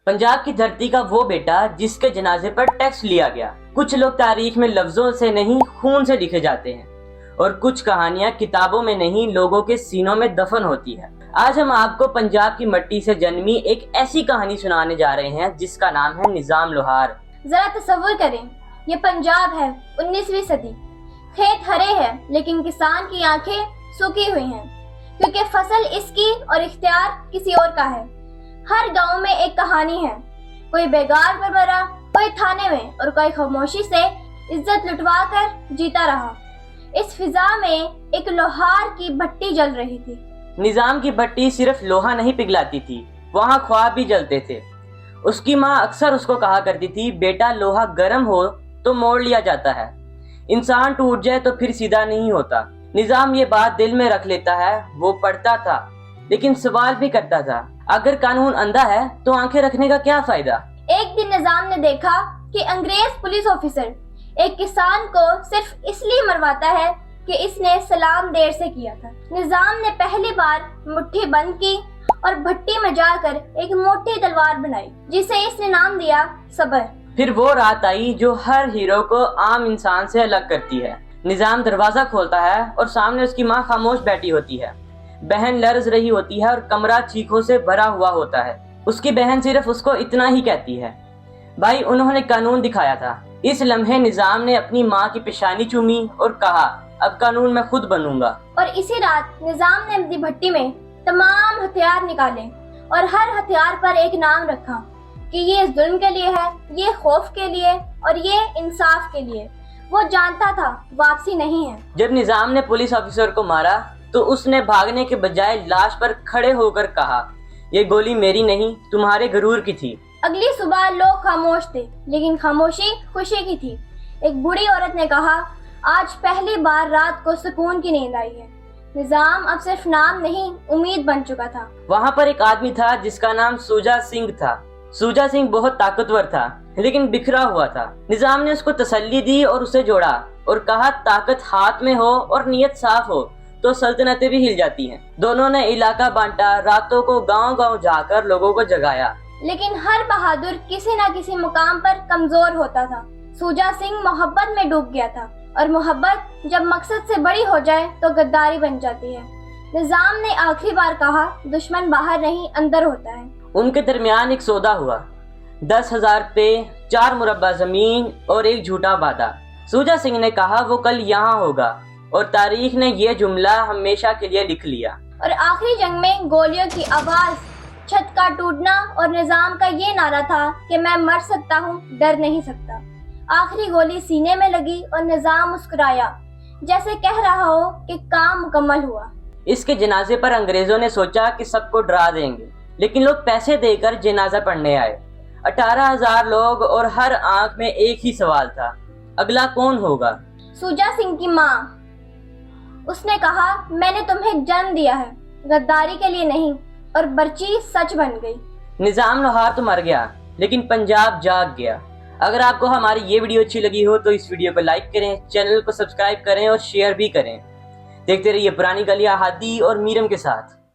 पंजाब की धरती का वो बेटा जिसके जनाजे पर टैक्स लिया गया। कुछ लोग तारीख में लफ्जों से नहीं खून से लिखे जाते हैं और कुछ कहानियां किताबों में नहीं लोगों के सीनों में दफन होती है। आज हम आपको पंजाब की मट्टी से जन्मी एक ऐसी कहानी सुनाने जा रहे हैं जिसका नाम है निजाम लोहार। जरा तसव्वुर करें, ये पंजाब है 19वीं सदी। खेत हरे हैं लेकिन किसान की आंखें सूखी हुई हैं क्योंकि फसल इसकी और इख्तियार किसी और का है। हर गांव में एक कहानी है, कोई बेगार पर मरा, कोई थाने में और कोई खामोशी से इज्जत लुटवा कर जीता रहा। इस फिजा में एक लोहार की भट्टी जल रही थी। निजाम की भट्टी सिर्फ लोहा नहीं पिघलाती थी, वहाँ ख्वाब भी जलते थे। उसकी माँ अक्सर उसको कहा करती थी, बेटा लोहा गर्म हो तो मोड़ लिया जाता है, इंसान टूट जाए तो फिर सीधा नहीं होता। निजाम ये बात दिल में रख लेता है। वो पढ़ता था लेकिन सवाल भी करता था, अगर कानून अंधा है तो आंखें रखने का क्या फायदा। एक दिन निजाम ने देखा कि अंग्रेज पुलिस ऑफिसर एक किसान को सिर्फ इसलिए मरवाता है कि इसने सलाम देर से किया था। निजाम ने पहली बार मुट्ठी बंद की और भट्टी में जाकर एक मोटी तलवार बनाई जिसे इसने नाम दिया सबर। फिर वो रात आई जो हर हीरो को आम इंसान से अलग करती है। निजाम दरवाजा खोलता है और सामने उसकी माँ खामोश बैठी होती है। बहन लर्ज रही होती है और कमरा चीखों से भरा हुआ होता है। उसकी बहन सिर्फ उसको इतना ही कहती है, भाई उन्होंने कानून दिखाया था। इस लम्हे निजाम ने अपनी माँ की पेशानी चूमी और कहा, अब कानून मैं खुद बनूंगा। और इसी रात निजाम ने अपनी भट्टी में तमाम हथियार निकाले और हर हथियार पर एक नाम रखा कि ये जुल्म के लिए है, ये खौफ के लिए और ये इंसाफ के लिए। वो जानता था वापसी नहीं है। जब निजाम ने पुलिस ऑफिसर को मारा तो उसने भागने के बजाय लाश पर खड़े होकर कहा, ये गोली मेरी नहीं तुम्हारे गरूर की थी। अगली सुबह लोग खामोश थे लेकिन खामोशी खुशी की थी। एक बूढ़ी औरत ने कहा, आज पहली बार रात को सुकून की नींद आई है। निजाम अब सिर्फ नाम नहीं उम्मीद बन चुका था। वहाँ पर एक आदमी था जिसका नाम सूजा सिंह था। सूजा सिंह बहुत ताकतवर था लेकिन बिखरा हुआ था। निजाम ने उसको तसल्ली दी और उसे जोड़ा और कहा, ताकत हाथ में हो और नीयत साफ हो तो सल्तनतें भी हिल जाती हैं। दोनों ने इलाका बांटा, रातों को गांव-गांव जाकर लोगों को जगाया। लेकिन हर बहादुर किसी न किसी मुकाम पर कमजोर होता था। सूजा सिंह मोहब्बत में डूब गया था और मोहब्बत जब मकसद से बड़ी हो जाए तो गद्दारी बन जाती है। निजाम ने आखिरी बार कहा, दुश्मन बाहर नहीं अंदर होता है। उनके दरमियान एक सौदा हुआ, 10,000 पे 4 मुरब्बा जमीन और एक झूठा वादा। सूजा सिंह ने कहा, वो कल यहाँ होगा और तारीख ने ये जुमला हमेशा के लिए लिख लिया। और आखिरी जंग में गोलियों की आवाज, छत का टूटना और निजाम का ये नारा था कि मैं मर सकता हूँ, डर नहीं सकता। आखिरी गोली सीने में लगी और निजाम मुस्कुराया जैसे कह रहा हो कि काम मुकम्मल हुआ। इसके जनाजे पर अंग्रेजों ने सोचा कि सबको डरा देंगे, लेकिन लोग पैसे देकर जनाजा पढ़ने आए। 18,000 लोग और हर आंख में एक ही सवाल था, अगला कौन होगा। सूजा सिंह की माँ, उसने कहा, मैंने तुम्हें जन्म दिया है, गद्दारी के लिए नहीं। और बर्ची सच बन गई। निजाम लोहार तो मर गया लेकिन पंजाब जाग गया। अगर आपको हमारी ये वीडियो अच्छी लगी हो तो इस वीडियो को लाइक करें, चैनल को सब्सक्राइब करें और शेयर भी करें। देखते रहिए पुरानी गलियां हादी और मीरम के साथ।